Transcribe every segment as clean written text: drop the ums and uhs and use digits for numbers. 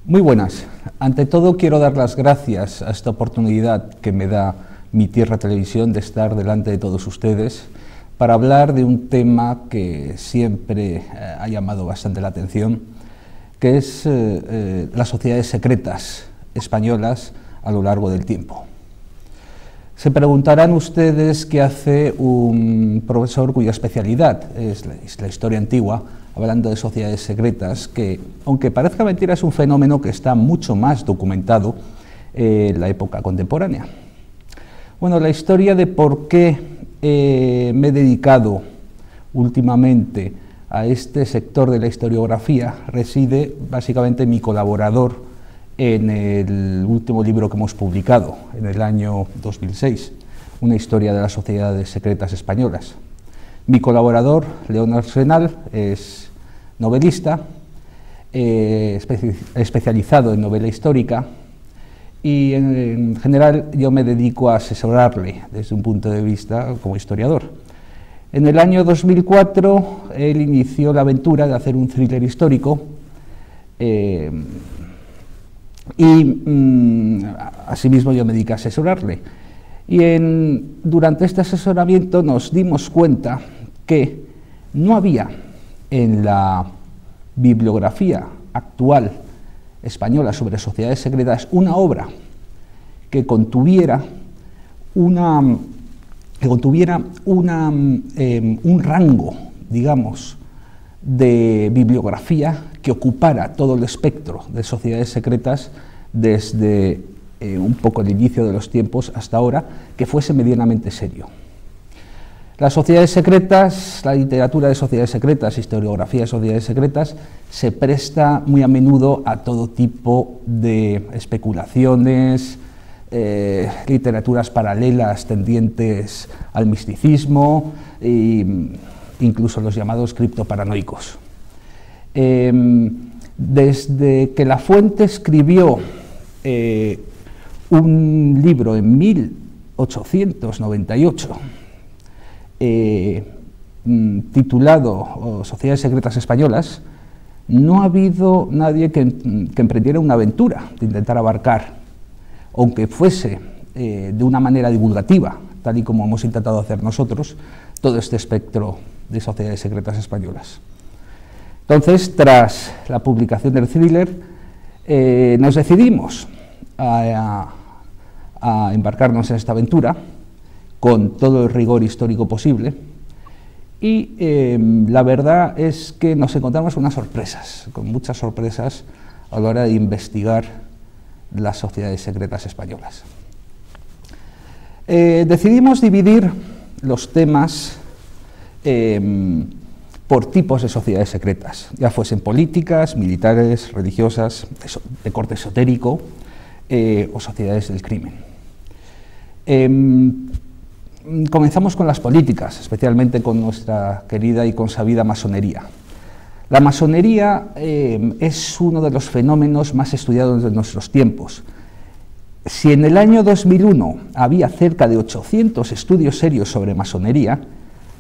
Muy buenas. Ante todo quiero dar las gracias a esta oportunidad que me da Mi Tierra Televisión de estar delante de todos ustedes para hablar de un tema que siempre ha llamado bastante la atención, que es las sociedades secretas españolas a lo largo del tiempo. Se preguntarán ustedes qué hace un profesor cuya especialidad es la historia antigua, hablando de sociedades secretas, que, aunque parezca mentira, es un fenómeno que está mucho más documentado en la época contemporánea. Bueno, la historia de por qué me he dedicado últimamente a este sector de la historiografía reside básicamente en mi colaborador en el último libro que hemos publicado, en el año 2006, Una historia de las sociedades secretas españolas. Mi colaborador, León Arsenal, es novelista, especializado en novela histórica, y en general yo me dedico a asesorarle desde un punto de vista como historiador. En el año 2004 él inició la aventura de hacer un thriller histórico asimismo yo me dediqué a asesorarle. Y durante este asesoramiento nos dimos cuenta que no había en la bibliografía actual española sobre sociedades secretas una obra que contuviera un rango, digamos, de bibliografía que ocupara todo el espectro de sociedades secretas desde un poco el inicio de los tiempos hasta ahora, que fuese medianamente serio. Las sociedades secretas, la literatura de sociedades secretas, historiografía de sociedades secretas, se presta muy a menudo a todo tipo de especulaciones, literaturas paralelas tendientes al misticismo e incluso los llamados criptoparanoicos. Desde que La Fuente escribió un libro en 1898 titulado Sociedades Secretas Españolas, no ha habido nadie que emprendiera una aventura de intentar abarcar, aunque fuese de una manera divulgativa, tal y como hemos intentado hacer nosotros, todo este espectro de sociedades secretas españolas. Entonces, tras la publicación del thriller, nos decidimos a embarcarnos en esta aventura con todo el rigor histórico posible, y la verdad es que nos encontramos con muchas sorpresas a la hora de investigar las sociedades secretas españolas. Decidimos dividir los temas por tipos de sociedades secretas, ya fuesen políticas, militares, religiosas, de corte esotérico o sociedades del crimen. Comenzamos con las políticas, especialmente con nuestra querida y consabida masonería. La masonería es uno de los fenómenos más estudiados de nuestros tiempos. Si en el año 2001 había cerca de 800 estudios serios sobre masonería,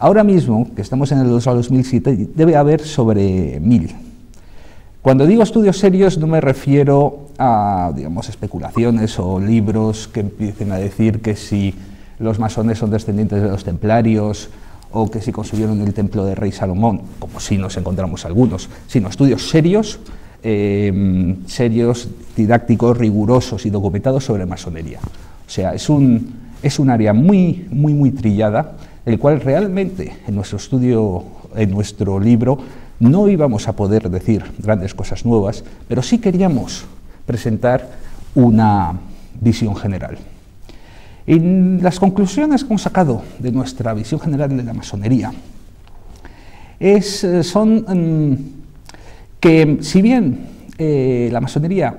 ahora mismo, que estamos en el 2007, debe haber sobre 1000. Cuando digo estudios serios no me refiero a, digamos, especulaciones o libros que empiecen a decir que si los masones son descendientes de los templarios o que si construyeron el templo del rey Salomón, como si nos encontramos algunos, sino estudios serios, didácticos, rigurosos y documentados sobre masonería. O sea, es un área muy trillada, el cual realmente en nuestro estudio, en nuestro libro, no íbamos a poder decir grandes cosas nuevas, pero sí queríamos presentar una visión general. Y las conclusiones que hemos sacado de nuestra visión general de la masonería son que, si bien la masonería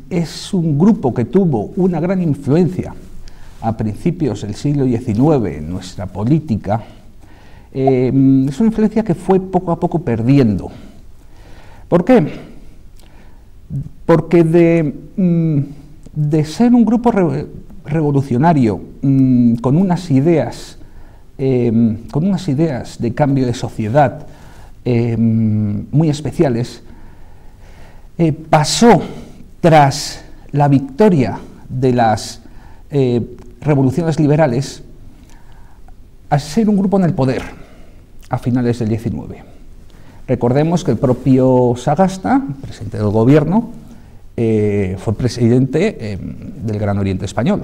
es un grupo que tuvo una gran influencia a principios del siglo XIX en nuestra política, es una influencia que fue poco a poco perdiendo. ¿Por qué? Porque de ser un grupo revolucionario con unas ideas de cambio de sociedad muy especiales, pasó tras la victoria de las revoluciones liberales a ser un grupo en el poder a finales del 19. Recordemos que el propio Sagasta, presidente del gobierno, fue presidente del Gran Oriente Español.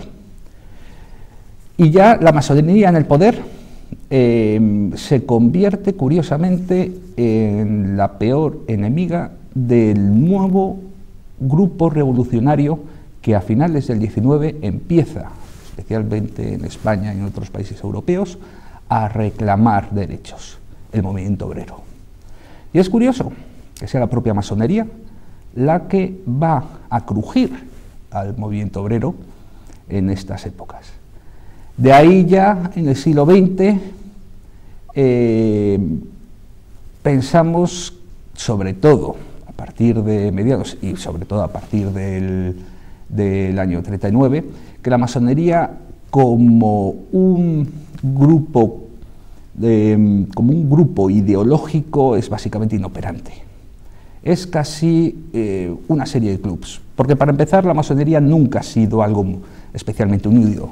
Y ya la masonería en el poder se convierte, curiosamente, en la peor enemiga del nuevo grupo revolucionario que a finales del 19 empieza, especialmente en España y en otros países europeos, a reclamar derechos, el movimiento obrero. Y es curioso que sea la propia masonería la que va a crujir al movimiento obrero en estas épocas. De ahí ya en el siglo XX pensamos, sobre todo a partir de mediados y sobre todo a partir del año 39, que la masonería como un grupo ideológico es básicamente inoperante. Es casi una serie de clubs, porque para empezar la masonería nunca ha sido algo especialmente unido,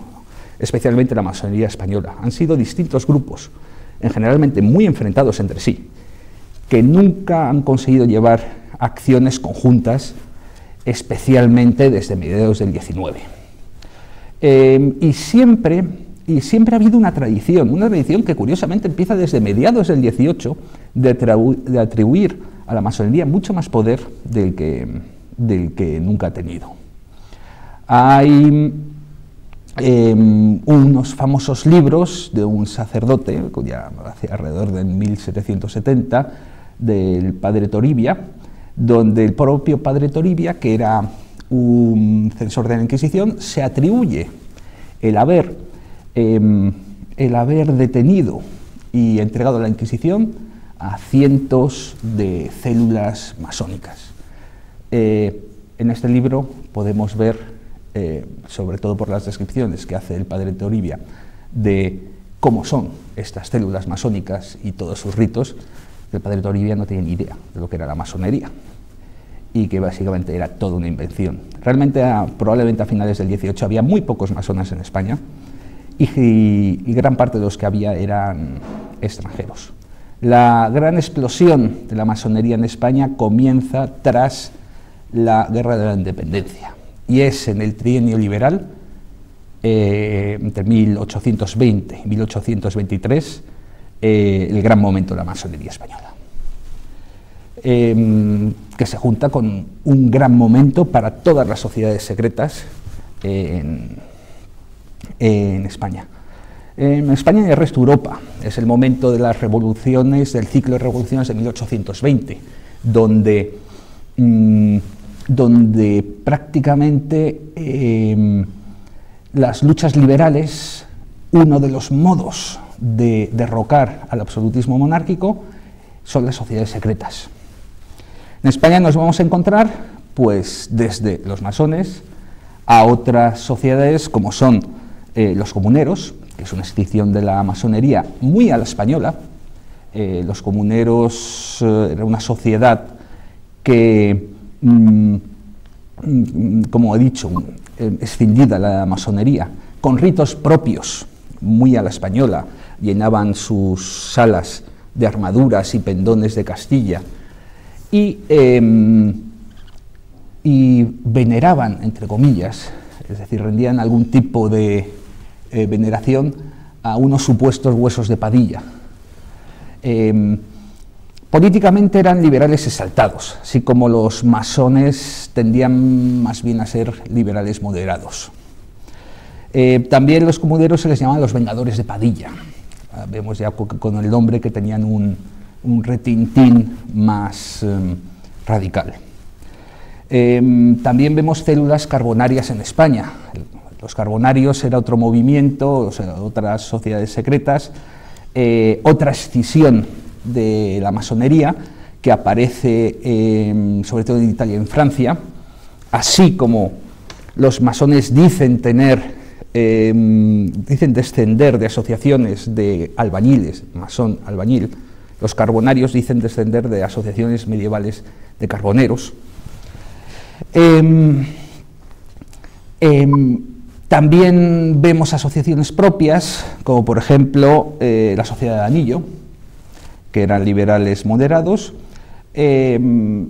especialmente la masonería española. Han sido distintos grupos, generalmente muy enfrentados entre sí, que nunca han conseguido llevar acciones conjuntas, especialmente desde mediados del 19. Y siempre ha habido una tradición que curiosamente empieza desde mediados del 18 de atribuir a la masonería mucho más poder del que nunca ha tenido. Hay unos famosos libros de un sacerdote, ya hacia alrededor de 1770, del padre Toribia, donde el propio padre Toribia, que era un censor de la Inquisición, se atribuye el haber detenido y entregado a la Inquisición a cientos de células masónicas. En este libro podemos ver, sobre todo por las descripciones que hace el padre Toribia, de cómo son estas células masónicas y todos sus ritos. El padre Toribia no tenía ni idea de lo que era la masonería y que básicamente era toda una invención. Realmente, probablemente a finales del 18 había muy pocos masones en España y gran parte de los que había eran extranjeros. La gran explosión de la masonería en España comienza tras la Guerra de la Independencia y es en el trienio liberal, entre 1820 y 1823, el gran momento de la masonería española, que se junta con un gran momento para todas las sociedades secretas en España. En España y el resto de Europa es el momento de las revoluciones, del ciclo de revoluciones de 1820, donde prácticamente las luchas liberales, uno de los modos de derrocar al absolutismo monárquico, son las sociedades secretas. En España nos vamos a encontrar, pues, desde los masones a otras sociedades como son los comuneros, que es una extinción de la masonería muy a la española. Los comuneros era una sociedad que, como he dicho, escindida la masonería, con ritos propios, muy a la española, llenaban sus salas de armaduras y pendones de Castilla y veneraban, entre comillas, es decir, rendían algún tipo de veneración a unos supuestos huesos de Padilla. Políticamente eran liberales exaltados, así como los masones tendían más bien a ser liberales moderados. También los comuneros se les llamaban los vengadores de Padilla. Vemos ya con el nombre que tenían un retintín más radical. También vemos células carbonarias en España. Los carbonarios era otro movimiento, o sea, otras sociedades secretas, otra escisión de la masonería que aparece sobre todo en Italia y en Francia, así como los masones dicen descender de asociaciones de albañiles, masón, albañil. Los carbonarios dicen descender de asociaciones medievales de carboneros. También vemos asociaciones propias, como por ejemplo la Sociedad de Anillo, que eran liberales moderados, que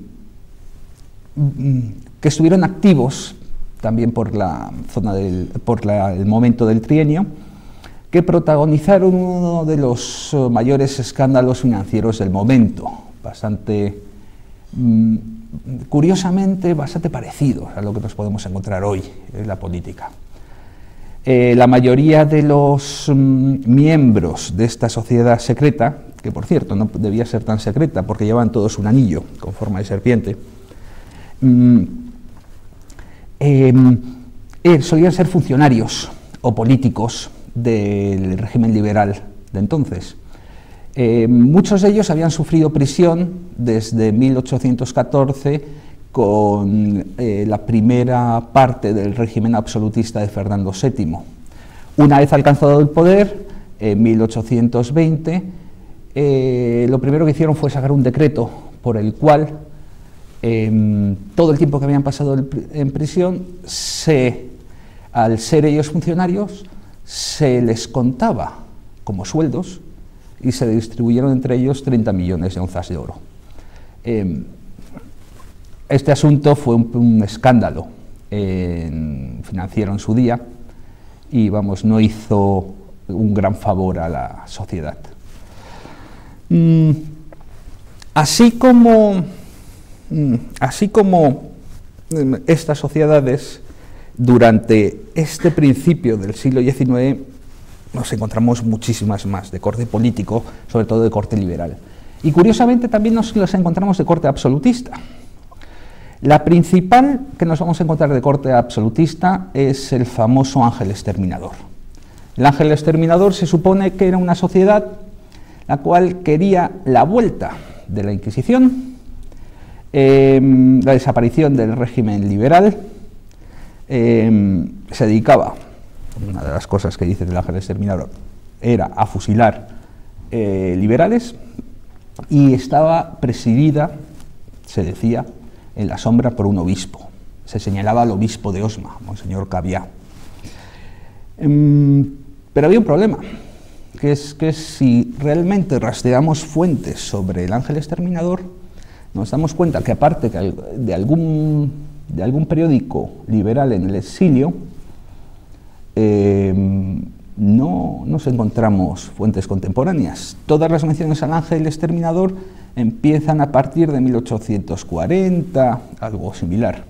estuvieron activos también por el momento del trienio, que protagonizaron uno de los mayores escándalos financieros del momento, bastante, curiosamente, bastante parecido a lo que nos podemos encontrar hoy en la política. La mayoría de los miembros de esta sociedad secreta, que por cierto no debía ser tan secreta porque llevaban todos un anillo con forma de serpiente, solían ser funcionarios o políticos del régimen liberal de entonces. Muchos de ellos habían sufrido prisión desde 1814 con la primera parte del régimen absolutista de Fernando VII. Una vez alcanzado el poder, en 1820, lo primero que hicieron fue sacar un decreto por el cual todo el tiempo que habían pasado en prisión, al ser ellos funcionarios, se les contaba como sueldos y se distribuyeron entre ellos 30 millones de onzas de oro. Este asunto fue un escándalo financiero en su día y, vamos, no hizo un gran favor a la sociedad. Así como estas sociedades, durante este principio del siglo XIX nos encontramos muchísimas más de corte político, sobre todo de corte liberal. Y curiosamente también nos las encontramos de corte absolutista. La principal que nos vamos a encontrar de corte absolutista es el famoso Ángel Exterminador. El Ángel Exterminador se supone que era una sociedad la cual quería la vuelta de la Inquisición, la desaparición del régimen liberal. Se dedicaba, una de las cosas que dice el Ángel Exterminador, era a fusilar liberales, y estaba presidida, se decía, en la sombra por un obispo. Se señalaba al obispo de Osma, Monseñor Caviá. Pero había un problema, que es que si realmente rastreamos fuentes sobre el Ángel Exterminador, nos damos cuenta que, aparte de algún periódico liberal en el exilio, no nos encontramos fuentes contemporáneas. Todas las menciones al Ángel Exterminador empiezan a partir de 1840, algo similar.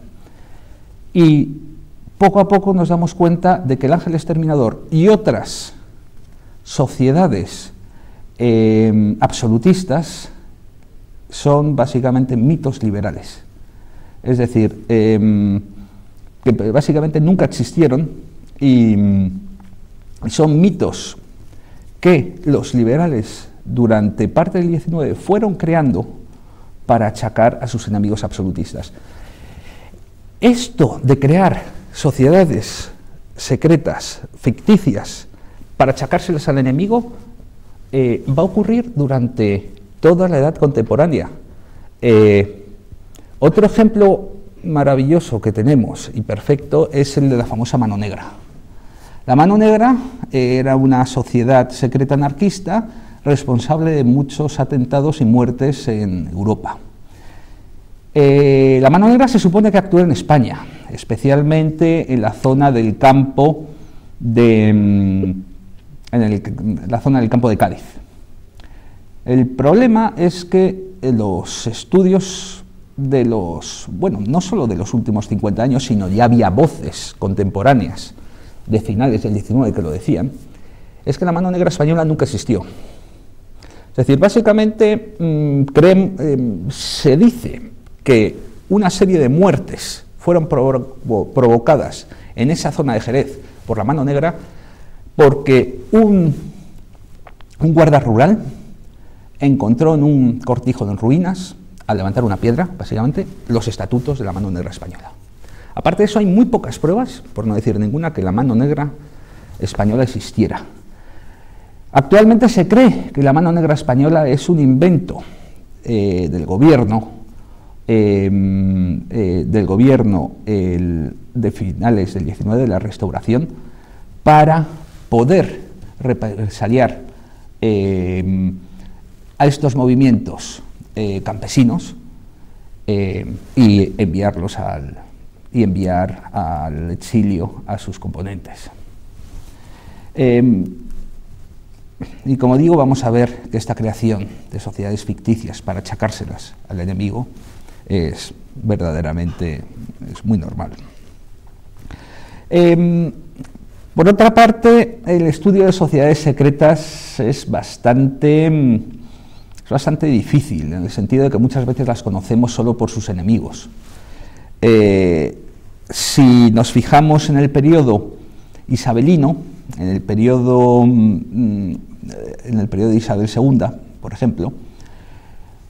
Y poco a poco nos damos cuenta de que el Ángel Exterminador y otras sociedades absolutistas son básicamente mitos liberales. Es decir, que básicamente nunca existieron y son mitos que los liberales durante parte del XIX fueron creando para achacar a sus enemigos absolutistas. Esto de crear sociedades secretas, ficticias, para achacárselas al enemigo, va a ocurrir durante toda la edad contemporánea. Otro ejemplo maravilloso que tenemos y perfecto es el de la famosa Mano Negra. La Mano Negra era una sociedad secreta anarquista responsable de muchos atentados y muertes en Europa. La Mano Negra se supone que actuó en España, especialmente en la zona del campo de Cádiz. El problema es que los estudios no solo de los últimos 50 años, sino ya había voces contemporáneas de finales del XIX que lo decían, es que la Mano Negra española nunca existió. Es decir, básicamente se dice que una serie de muertes fueron provocadas en esa zona de Jerez por la Mano Negra porque un guarda rural encontró en un cortijo en ruinas, al levantar una piedra, básicamente, los estatutos de la Mano Negra española. Aparte de eso, hay muy pocas pruebas, por no decir ninguna, que la Mano Negra española existiera. Actualmente se cree que la Mano Negra española es un invento del gobierno del gobierno de finales del 19 de la Restauración para poder represaliar a estos movimientos campesinos y enviar al exilio a sus componentes. Y como digo, vamos a ver que esta creación de sociedades ficticias para achacárselas al enemigo es verdaderamente muy normal. Por otra parte, el estudio de sociedades secretas es bastante difícil, en el sentido de que muchas veces las conocemos solo por sus enemigos. Si nos fijamos en el periodo isabelino, en el periodo de Isabel II, por ejemplo,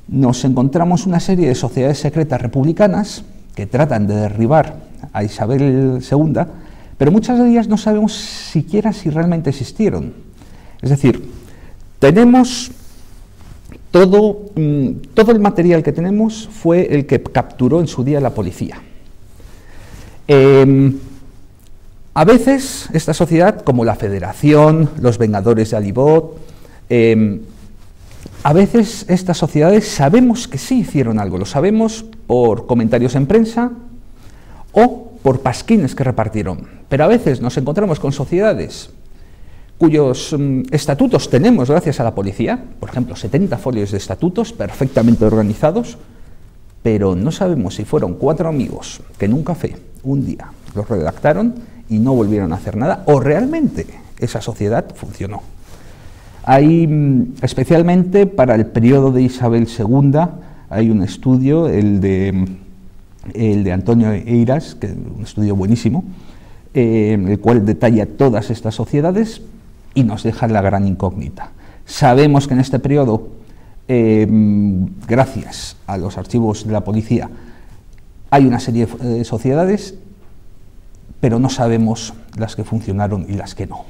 nos encontramos una serie de sociedades secretas republicanas que tratan de derribar a Isabel II, pero muchas de ellas no sabemos siquiera si realmente existieron. Es decir, tenemos todo el material que tenemos fue el que capturó en su día la policía. A veces esta sociedad, como la Federación, los Vengadores de Alibot, a veces estas sociedades sabemos que sí hicieron algo, lo sabemos por comentarios en prensa o por pasquines que repartieron, pero a veces nos encontramos con sociedades cuyos estatutos tenemos gracias a la policía, por ejemplo 70 folios de estatutos perfectamente organizados, pero no sabemos si fueron 4 amigos que en un café un día los redactaron y no volvieron a hacer nada, o realmente esa sociedad funcionó. Hay, especialmente para el periodo de Isabel II, hay un estudio, el de Antonio Eiras, que es un estudio buenísimo, el cual detalla todas estas sociedades y nos deja la gran incógnita. Sabemos que en este periodo, gracias a los archivos de la policía, hay una serie de sociedades, pero no sabemos las que funcionaron y las que no.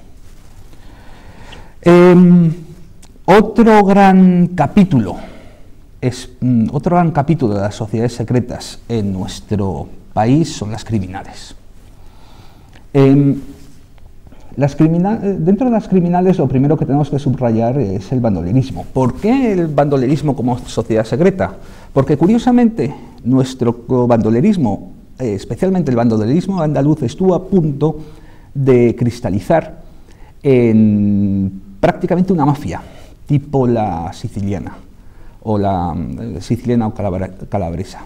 Otro gran capítulo de las sociedades secretas en nuestro país son las criminales. Dentro de las criminales, lo primero que tenemos que subrayar es el bandolerismo. ¿Por qué el bandolerismo como sociedad secreta? Porque curiosamente nuestro bandolerismo, especialmente el bandolerismo andaluz, estuvo a punto de cristalizar en prácticamente una mafia, tipo la siciliana o calabresa.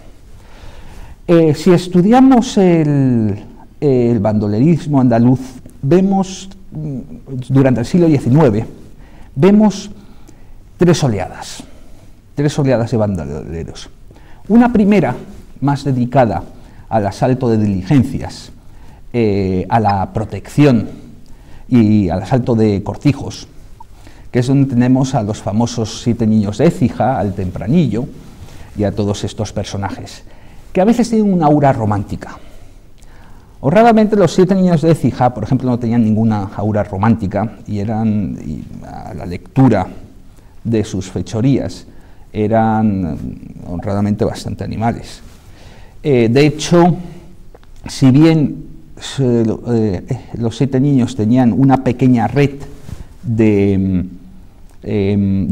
Si estudiamos el bandolerismo andaluz, vemos, durante el siglo XIX, vemos tres oleadas de bandoleros. Una primera, más dedicada al asalto de diligencias, a la protección y al asalto de cortijos, que es donde tenemos a los famosos 7 niños de Écija, al Tempranillo y a todos estos personajes, que a veces tienen una aura romántica. Honradamente, los 7 niños de Écija, por ejemplo, no tenían ninguna aura romántica y a la lectura de sus fechorías, eran honradamente bastante animales. De hecho, si bien los 7 niños tenían una pequeña red de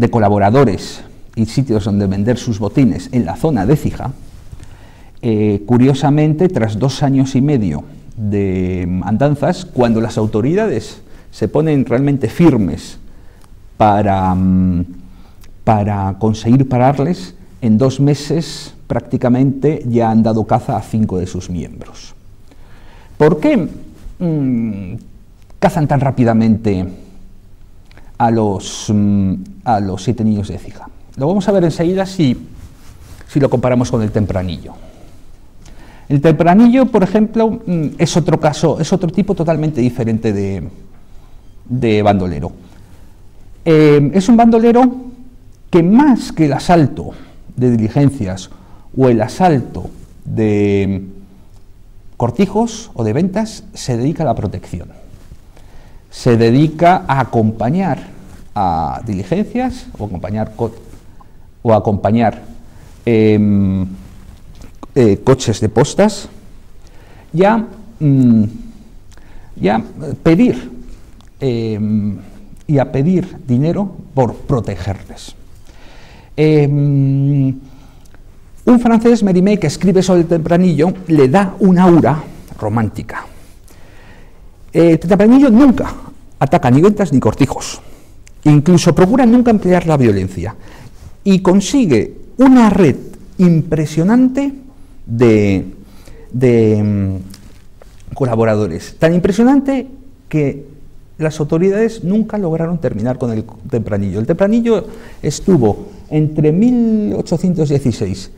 colaboradores y sitios donde vender sus botines en la zona de Écija, curiosamente, tras 2 años y medio de andanzas, cuando las autoridades se ponen realmente firmes para conseguir pararles, en 2 meses prácticamente ya han dado caza a 5 de sus miembros. ¿Por qué cazan tan rápidamente a los 7 niños de Écija? Lo vamos a ver enseguida si lo comparamos con el Tempranillo. El Tempranillo, por ejemplo, es otro caso, es otro tipo totalmente diferente de bandolero. Es un bandolero que, más que el asalto de diligencias o el asalto de cortijos o de ventas, se dedica a la protección. Se dedica a acompañar a diligencias o acompañar coches de postas y a pedir dinero por protegerles. Un francés, Mérimée, que escribe sobre el Tempranillo, le da una aura romántica. El Tempranillo nunca ataca ni ventas ni cortijos, incluso procura nunca emplear la violencia, y consigue una red impresionante de colaboradores, tan impresionante que las autoridades nunca lograron terminar con el Tempranillo. El Tempranillo estuvo entre 1816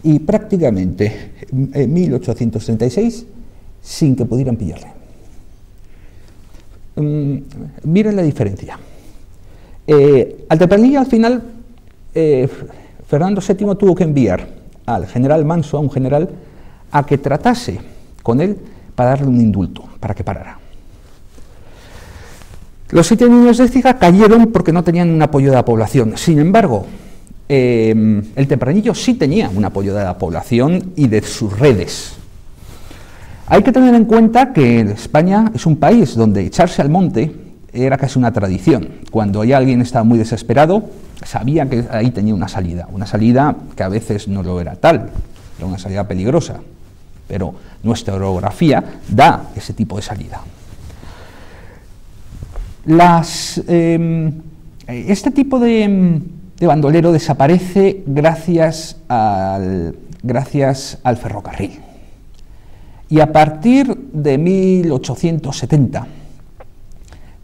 y prácticamente 1836 sin que pudieran pillarle. Miren la diferencia. Al Tempranillo, al final, Fernando VII tuvo que enviar al general Manso, a un general, a que tratase con él para darle un indulto, para que parara. Los 7 niños de Écija cayeron porque no tenían un apoyo de la población. Sin embargo, el Tempranillo sí tenía un apoyo de la población y de sus redes. Hay que tener en cuenta que España es un país donde echarse al monte era casi una tradición. Cuando alguien estaba muy desesperado, sabía que ahí tenía una salida que a veces no lo era tal, era una salida peligrosa, pero nuestra orografía da ese tipo de salida. Este tipo de bandolero desaparece gracias al ferrocarril. Y a partir de 1870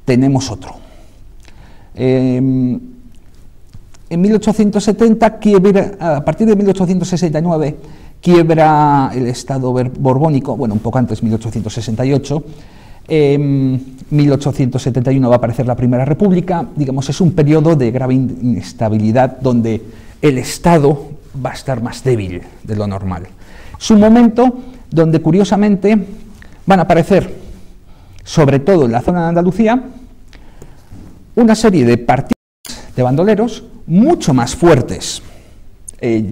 tenemos otro. En 1870 a partir de 1869 quiebra el Estado borbónico, bueno, un poco antes, 1868. En 1871 va a aparecer la Primera República. Digamos, es un periodo de grave inestabilidad donde el Estado va a estar más débil de lo normal. Es un momento donde, curiosamente, van a aparecer, sobre todo en la zona de Andalucía, una serie de partidas de bandoleros mucho más fuertes.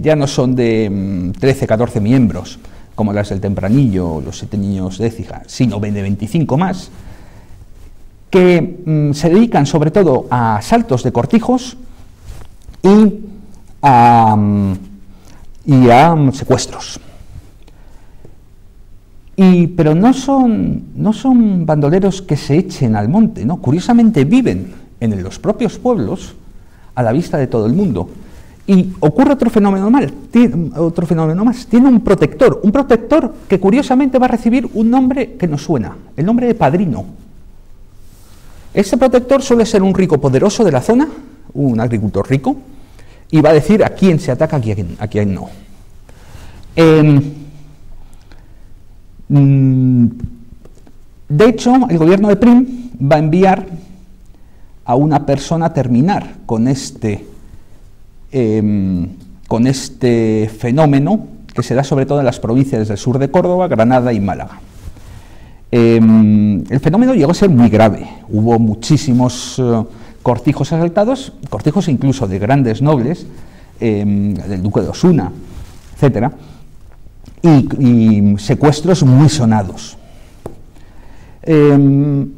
Ya no son de 13, 14 miembros, como las del Tempranillo o los 7 niños de Écija, sino de 25 más, que se dedican sobre todo a asaltos de cortijos y a secuestros. Pero no son bandoleros que se echen al monte, ¿no? Curiosamente viven en los propios pueblos a la vista de todo el mundo. Y ocurre otro fenómeno más. Tiene un protector que curiosamente va a recibir un nombre que nos suena, el nombre de padrino. Este protector suele ser un rico poderoso de la zona, un agricultor rico, y va a decir a quién se ataca, a quién no. De hecho, el gobierno de Prim va a enviar a una persona a terminar con este fenómeno que se da sobre todo en las provincias del sur de Córdoba, Granada y Málaga. El fenómeno llegó a ser muy grave. Hubo muchísimos cortijos asaltados, cortijos incluso de grandes nobles, del duque de Osuna, etcétera, y secuestros muy sonados. El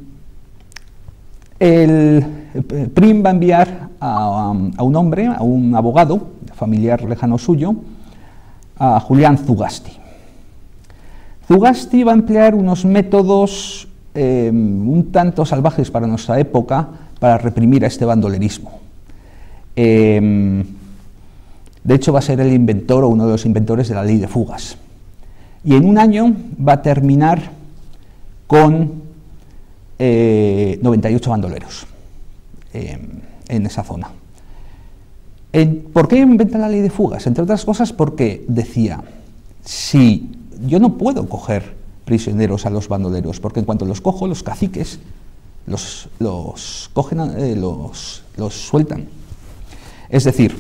Prim va a enviar a un hombre, a un abogado, familiar lejano suyo, a Julián Zugasti. Zugasti va a emplear unos métodos un tanto salvajes para nuestra época para reprimir a este bandolerismo. De hecho, va a ser el inventor o uno de los inventores de la ley de fugas. Y en un año va a terminar con 98 bandoleros en esa zona. ¿Por qué inventa la ley de fugas? Entre otras cosas porque decía, si yo no puedo coger prisioneros a los bandoleros, porque en cuanto los cojo, los caciques los sueltan. Es decir,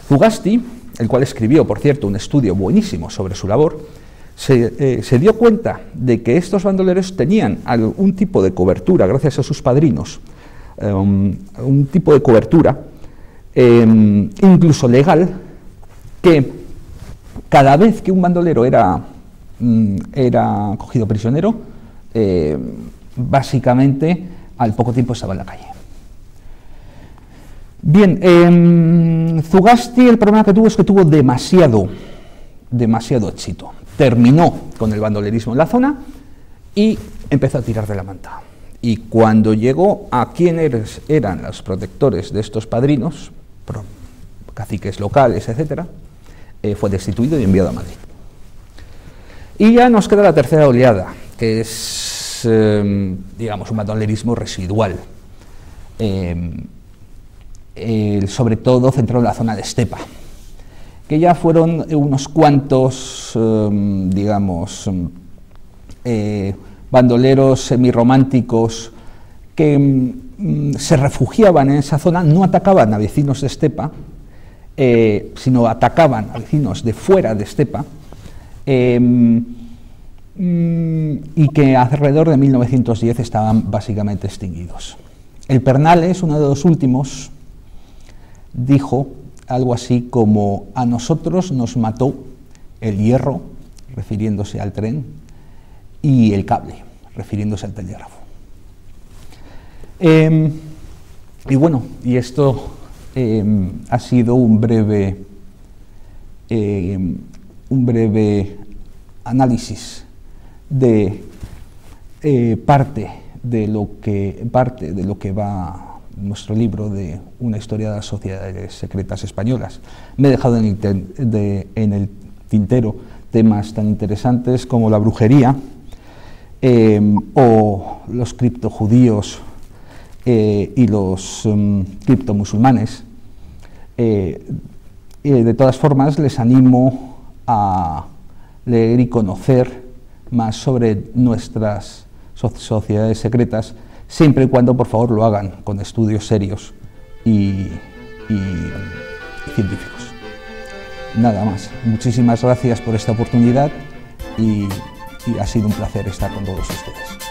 Zugasti, el cual escribió, por cierto, un estudio buenísimo sobre su labor, se dio cuenta de que estos bandoleros tenían algún tipo de cobertura, gracias a sus padrinos, un tipo de cobertura, incluso legal, que cada vez que un bandolero era cogido prisionero, básicamente al poco tiempo estaba en la calle. Bien, Zugasti, el problema que tuvo es que tuvo demasiado éxito. Terminó con el bandolerismo en la zona y empezó a tirar de la manta. Y cuando llegó a quienes eran los protectores de estos padrinos, caciques locales, etc., fue destituido y enviado a Madrid. Y ya nos queda la tercera oleada, que es, digamos, un bandolerismo residual, sobre todo centrado en la zona de estepa, que ya fueron unos cuantos, digamos, bandoleros semirrománticos que se refugiaban en esa zona, no atacaban a vecinos de estepa, sino atacaban a vecinos de fuera de estepa, y que alrededor de 1910 estaban básicamente extinguidos. El Pernales, uno de los últimos, dijo algo así como: a nosotros nos mató el hierro, refiriéndose al tren, y el cable, refiriéndose al telégrafo. Y bueno, y esto ha sido un breve análisis de parte de lo que va nuestro libro de una historia de las sociedades secretas españolas. Me he dejado en el tintero temas tan interesantes como la brujería o los criptojudíos y los criptomusulmanes. De todas formas, les animo a leer y conocer más sobre nuestras sociedades secretas, siempre y cuando, por favor, lo hagan con estudios serios y científicos. Nada más. Muchísimas gracias por esta oportunidad y ha sido un placer estar con todos ustedes.